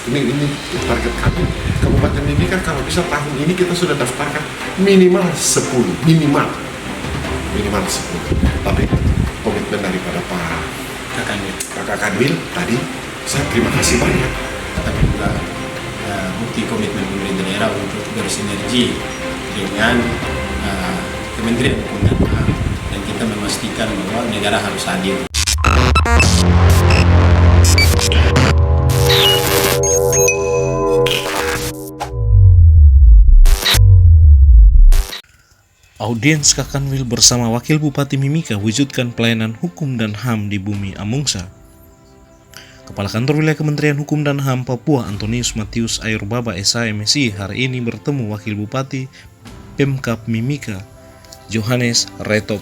ini target kami Kabupaten Mimika kalau bisa tahun ini kita sudah daftarkan minimal 10 minimal 10. Tapi komitmen daripada Kakak Kanwil tadi saya terima kasih banyak. Tapi juga bukti komitmen pemerintah daerah untuk bersinergi dengan Kementerian Hukum dan HAM, dan kita memastikan bahwa negara harus hadir. Audiens Kakanwil bersama Wakil Bupati Mimika wujudkan pelayanan hukum dan HAM di bumi Amungsa. Kepala Kantor Wilayah Kementerian Hukum dan HAM Papua Antonius Matius Ayurbaba SHMSI hari ini bertemu Wakil Bupati Pemkab Mimika Johannes Retop.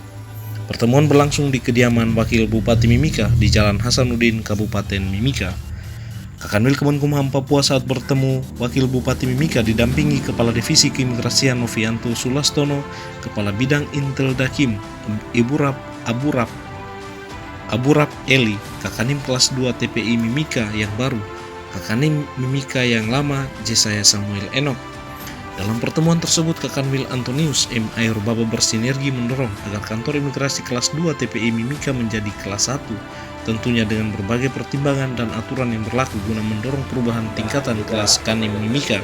Pertemuan berlangsung di kediaman Wakil Bupati Mimika di Jalan Hasanuddin, Kabupaten Mimika. Kakanwil Kemenkumham Papua saat bertemu Wakil Bupati Mimika didampingi Kepala Divisi Keimigrasian Novianto Sulastono, Kepala Bidang Intel Dakim Aburap Eli, Kakanim Kelas 2 TPI Mimika yang baru, Kakanim Mimika yang lama Jesaya Samuel Enok. Dalam pertemuan tersebut, Kakanwil Antonius M. Ayurbaba bersinergi mendorong agar kantor imigrasi kelas 2 TPI Mimika menjadi kelas 1, tentunya dengan berbagai pertimbangan dan aturan yang berlaku guna mendorong perubahan tingkatan kelas Kanim Mimika.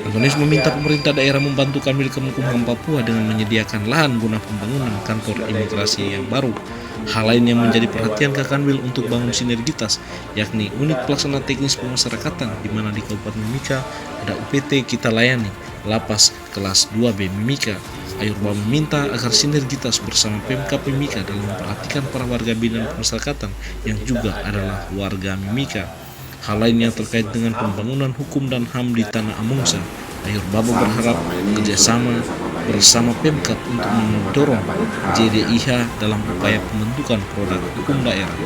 Antonius meminta pemerintah daerah membantu Kanwil Kemenkumham Papua dengan menyediakan lahan guna pembangunan kantor imigrasi yang baru. Hal lain yang menjadi perhatian Kakanwil untuk bangun sinergitas, yakni unit pelaksana teknis pemasyarakatan, di mana di Kabupaten Mimika ada UPT Kita Layani, Lapas kelas 2B Mimika. Ayurbaba meminta agar sinergitas bersama Pemkab Mimika dalam memperhatikan para warga binaan pemasyarakatan yang juga adalah warga Mimika. Hal lain yang terkait dengan pembangunan hukum dan HAM di Tanah Amungsa, Ayurbaba berharap kerjasama bersama Pemkab untuk mendorong JDIH dalam upaya pembentukan produk hukum daerah.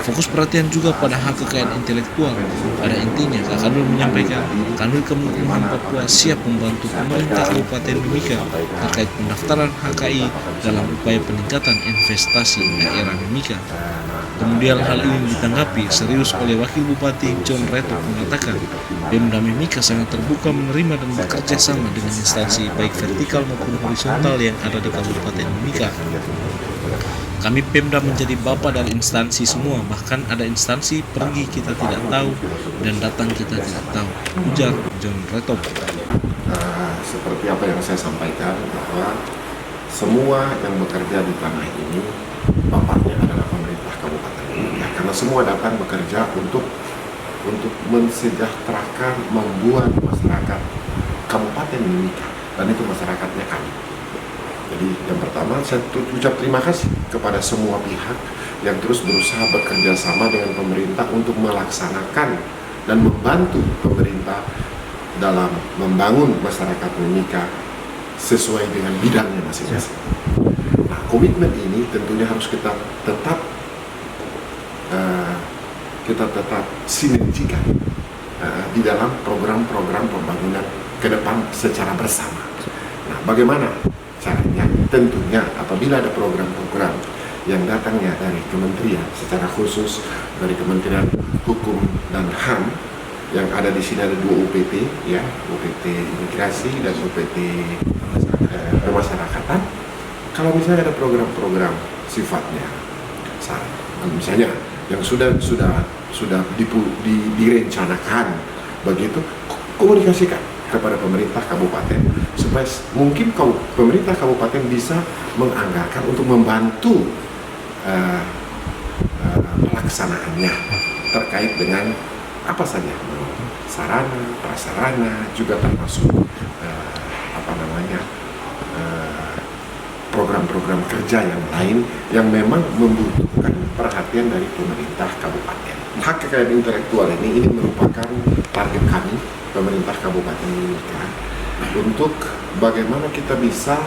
Fokus perhatian juga pada hak kekayaan intelektual. Pada intinya, Kakanwil menyampaikan Kanwil Kemenkumham Papua siap membantu pemerintah Kabupaten Mimika terkait pendaftaran HKI dalam upaya peningkatan investasi daerah Mimika. Kemudian hal ini ditanggapi serius oleh Wakil Bupati John Retop mengatakan Pemda Mimika sangat terbuka menerima dan bekerja sama dengan instansi baik vertikal maupun horizontal yang ada di Kabupaten Mimika. Kami Pemda menjadi bapa dari instansi semua, bahkan ada instansi pergi kita tidak tahu dan datang kita tidak tahu, ujar John Retop. Seperti apa yang saya sampaikan bahwa semua yang bekerja di tanah ini bapaknya adalah pemerintah Kabupaten Mimika, karena semua datang bekerja untuk mensejahterakan, membuat masyarakat Kabupaten Mimika, dan itu masyarakatnya kami. Jadi yang pertama saya ucap terima kasih kepada semua pihak yang terus berusaha bekerja sama dengan pemerintah untuk melaksanakan dan membantu pemerintah dalam membangun masyarakat Mimika sesuai dengan bidangnya masing-masing. Nah, komitmen ini tentunya harus kita tetap sinergikan di dalam program-program pembangunan ke depan secara bersama. Nah, bagaimana caranya? Tentunya apabila ada program-program yang datangnya dari kementerian, secara khusus dari Kementerian Hukum dan HAM, yang ada di sini ada 2 UPT, ya, UPT Imigrasi dan UPT Pemasyarakatan. Kalau misalnya ada program-program sifatnya misalnya yang sudah direncanakan begitu, komunikasikan kepada pemerintah kabupaten supaya mungkin pemerintah kabupaten bisa menganggarkan untuk membantu pelaksanaannya terkait dengan apa saja, sarana, prasarana, juga termasuk program-program kerja yang lain yang memang membutuhkan perhatian dari pemerintah kabupaten. Hak kekayaan intelektual ini merupakan target kami, pemerintah Kabupaten Mimika, untuk bagaimana kita bisa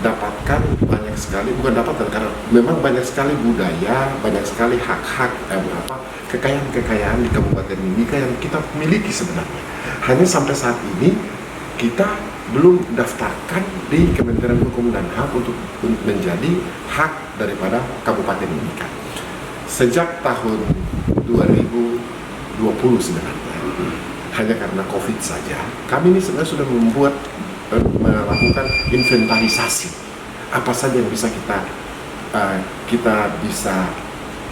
dapatkan banyak sekali, bukan dapatkan, karena memang banyak sekali budaya, banyak sekali hak-hak, kekayaan-kekayaan di Kabupaten Mimika yang kita miliki sebenarnya. Hanya sampai saat ini kita belum daftarkan di Kementerian Hukum dan HAM untuk menjadi hak daripada Kabupaten Mimika. Sejak tahun 2020 sebenarnya hanya karena COVID saja. Kami ini sebenarnya sudah melakukan inventarisasi apa saja yang bisa kita bisa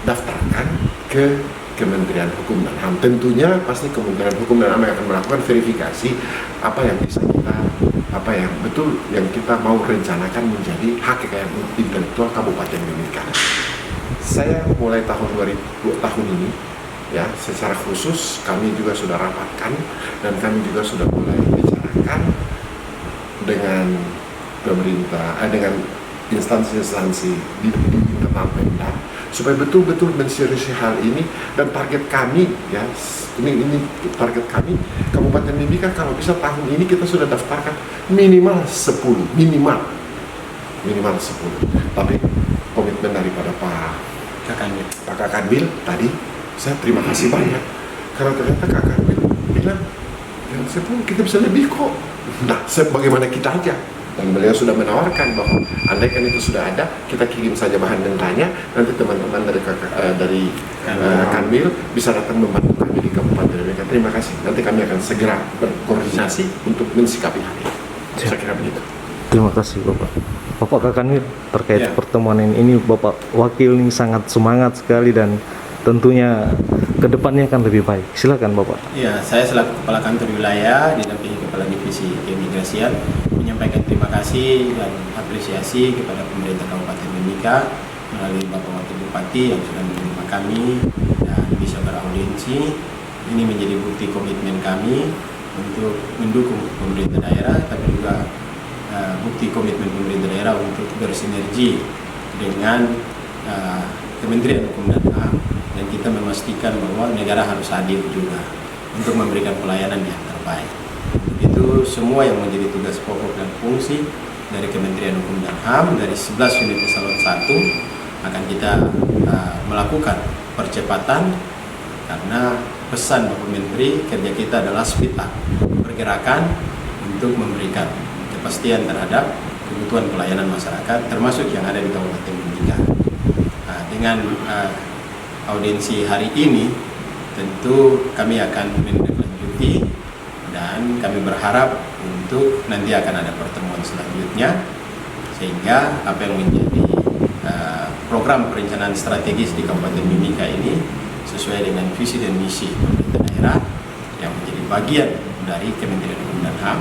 daftarkan ke Kementerian Hukum dan HAM. Tentunya pasti Kementerian Hukum dan HAM akan melakukan verifikasi apa yang bisa apa yang betul yang kita mau rencanakan menjadi hak kekayaan intelektual Kabupaten Mimika. Saya mulai tahun ini ya, secara khusus kami juga sudah rapatkan dan kami juga sudah mulai bicarakan dengan pemerintah, dengan instansi-instansi di internal Pemda supaya betul-betul menseriusi hal ini. Dan target kami ya, ini target kami Kabupaten Mimika kalau bisa tahun ini kita sudah daftarkan minimal 10. Tapi komitmen daripada Pak Kakanwil tadi, saya terima kasih banyak karena ternyata Kakanwil bilang yang 10 kita bisa lebih kok. Nah, bagaimana kita aja? Dan beliau sudah menawarkan bahwa andaikan itu sudah ada, kita kirim saja bahan mentahnya, nanti teman-teman dari Kanwil bisa datang membantu kami di Kabupaten Mimika. Terima kasih. Nanti kami akan segera berkoordinasi untuk mensikapi hal ini. Saya kira begitu. Terima kasih Bapak Kakanwil terkait pertemuan ini. Bapak Wakil ini sangat semangat sekali dan tentunya kedepannya akan lebih baik. Silakan Bapak. Ya, saya selaku Kepala Kantor Wilayah didampingi Kepala Divisi Keimigrasian menyampaikan terima kasih dan apresiasi kepada pemerintah Kabupaten Mimika melalui Bapak Wakil Bupati yang sudah menerima kami dan bisa beraudiensi. Ini menjadi bukti komitmen kami untuk mendukung pemerintah daerah, tapi juga bukti komitmen pemerintah daerah untuk bersinergi dengan Kementerian Hukum dan HAM, dan kita memastikan bahwa negara harus hadir juga untuk memberikan pelayanan yang terbaik. Itu semua yang menjadi tugas pokok dan fungsi dari Kementerian Hukum dan HAM. Dari 11 unit eselon 1 akan kita melakukan percepatan, karena pesan Bapak Menteri, kerja kita adalah speed up, pergerakan untuk memberikan kepastian terhadap kebutuhan pelayanan masyarakat termasuk yang ada di Kabupaten Mimika. Dengan audiensi hari ini tentu kami akan menindaklanjuti dan kami berharap untuk nanti akan ada pertemuan selanjutnya sehingga apa yang menjadi program perencanaan strategis di Kabupaten Mimika ini sesuai dengan visi dan misi pemerintah daerah yang menjadi bagian dari Kementerian Hukum dan HAM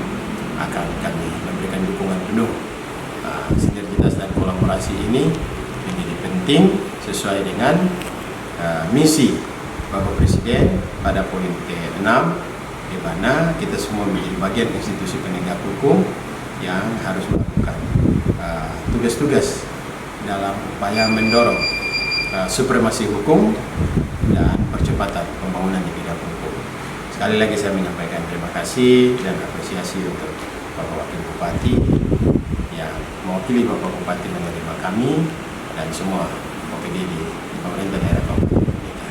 akan kami memberikan dukungan penuh. Sinergitas dan kolaborasi ini menjadi penting sesuai dengan misi Bapak Presiden pada poin ke-6, di mana kita semua menjadi bagian institusi penegak hukum yang harus melakukan tugas-tugas dalam upaya mendorong supremasi hukum dan percepatan pembangunan di bidang hukum. Sekali lagi saya menyampaikan terima kasih dan apresiasi untuk Bapak Wakil Bupati yang mewakili Bapak Bupati menerima kami dan semua OPD di pemerintah daerah Kabupaten Mimika.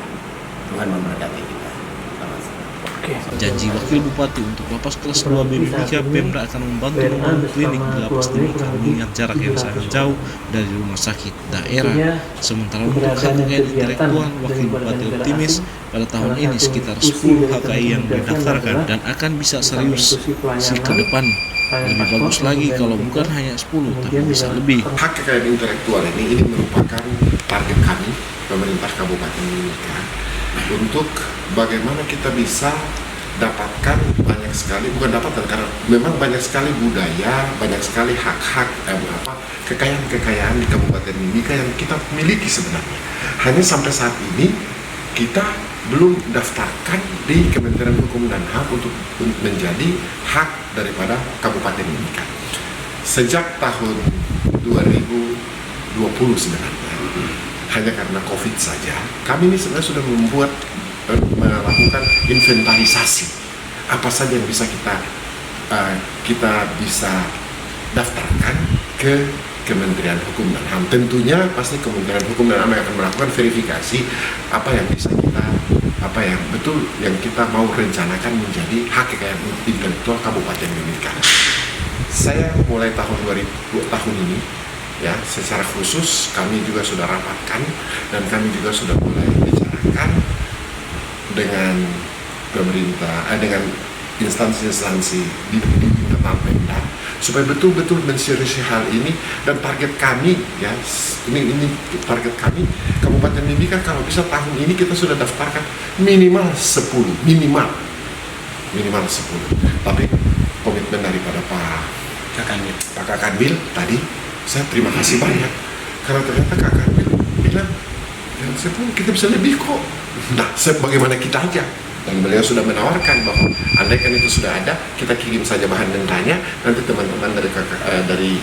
Tuhan memberkati kita. Selamat. Janji Wakil Bupati untuk Lapas kelas 2B Mimika, Pemda akan membantu membangun klinik di Lapas Mimika mengingat jarak yang sangat jauh dari rumah sakit daerah. Sementara untuk hak kekayaan intelektual, Wakil Bupati optimis pada tahun ini sekitar 10 HKI yang didaftarkan dan akan bisa serius ke depan. Lebih bagus lagi kalau bukan hanya 10 tapi bisa lebih. Hak kekayaan intelektual ini merupakan target kami pemerintah Kabupaten Mimika untuk bagaimana kita bisa dapatkan banyak sekali, bukan dapatkan karena memang banyak sekali budaya, banyak sekali hak-hak kekayaan-kekayaan di Kabupaten Mimika yang kita miliki sebenarnya. Hanya sampai saat ini kita belum daftarkan di Kementerian Hukum dan HAM untuk menjadi hak daripada Kabupaten Mimika. Sejak tahun 2020 sebenarnya, hanya karena COVID saja, kami ini sebenarnya sudah melakukan inventarisasi apa saja yang bisa kita bisa daftarkan ke Kementerian Hukum dan HAM. Tentunya pasti Kementerian Hukum dan HAM akan melakukan verifikasi apa yang bisa apa yang betul yang kita mau rencanakan menjadi hak kekayaan intelektual Kabupaten Mimika. Saya mulai tahun ini ya, secara khusus kami juga sudah rapatkan dan kami juga sudah mulai bicarakan dengan pemerintah, dengan instansi-instansi di internal Pemda supaya betul-betul menseriusi hal ini. Dan target kami ya, ini target kami Kabupaten Mimika kalau bisa tahun ini kita sudah daftarkan minimal 10, minimal 10. Tapi komitmen daripada Pak Kakanwil tadi, saya terima kasih banyak karena ternyata Kak Kakanwil bilang yang 10 kita bisa lebih kok. Nah, bagaimana kita aja. Dan beliau sudah menawarkan bahwa andaikan itu sudah ada, kita kirim saja bahan mentahnya, nanti teman-teman dari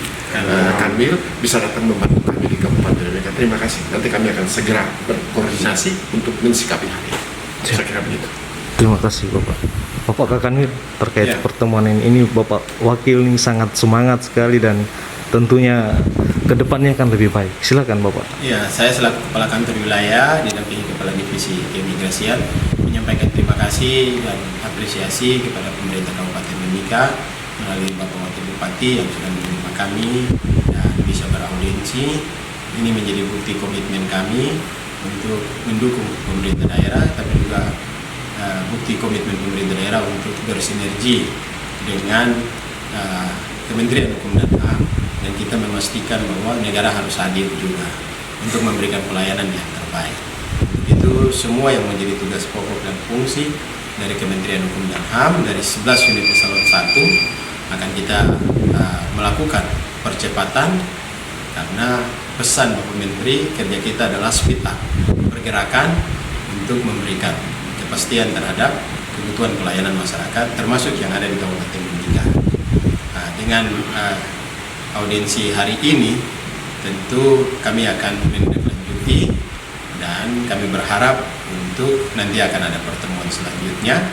Kanwil bisa datang membantu kami di Kabupaten Mimika. Terima kasih. Nanti kami akan segera berkoordinasi untuk mensikapi hal ini. Saya kira begitu. Terima kasih Bapak Kakanwil terkait pertemuan ini. Bapak wakil ini sangat semangat sekali dan tentunya kedepannya akan lebih baik. Silakan Bapak. Ya, saya selaku Kepala Kantor Wilayah didampingi Kepala Divisi Keimigrasian menyampaikan terima kasih dan apresiasi kepada pemerintah Kabupaten Mimika melalui Bapak Wakil Bupati yang sudah menerima kami dan bisa beraudiensi. Ini menjadi bukti komitmen kami untuk mendukung pemerintah daerah, tapi juga bukti komitmen pemerintah daerah untuk bersinergi dengan Kementerian Hukum dan HAM, dan kita memastikan bahwa negara harus hadir juga untuk memberikan pelayanan yang terbaik. Itu semua yang menjadi tugas pokok dan fungsi dari Kementerian Hukum dan HAM. Dari 11 unit eselon 1 akan kita melakukan percepatan, karena pesan Bapak Menteri, kerja kita adalah speed up, pergerakan untuk memberikan kepastian terhadap kebutuhan pelayanan masyarakat termasuk yang ada di Kabupaten Mimika. Dengan audiensi hari ini tentu kami akan menindaklanjuti dan kami berharap untuk nanti akan ada pertemuan selanjutnya,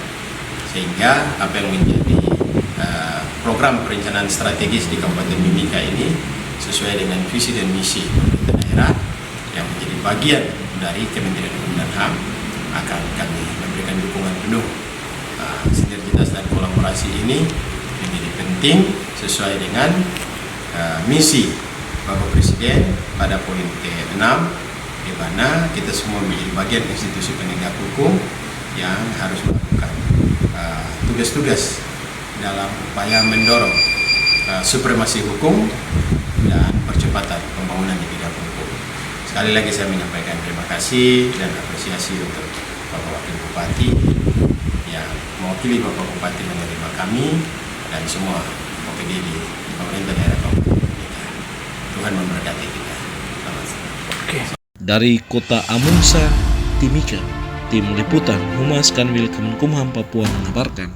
sehingga apa yang menjadi program perencanaan strategis di Kabupaten Mimika ini sesuai dengan visi dan misi pemerintah daerah yang menjadi bagian dari Kementerian Hukum dan HAM akan kami memberikan dukungan penuh. Sinergitas dan kolaborasi ini menjadi penting sesuai dengan misi Bapak Presiden pada poin ke-6, di mana kita semua menjadi bagian institusi penegak hukum yang harus melakukan tugas-tugas dalam upaya mendorong supremasi hukum dan percepatan pembangunan di bidang hukum. Sekali lagi saya menyampaikan terima kasih dan apresiasi untuk Bapak Wakil Bupati yang mewakili Bapak Bupati menerima kami dan semua OPD di pemerintah daerah Kabupaten Mimika. Tuhan memberkati kita. Selamat. Dari Kota Amungsa, Timika, Tim Liputan Humas Kanwil Kemenkumham Papua mengabarkan.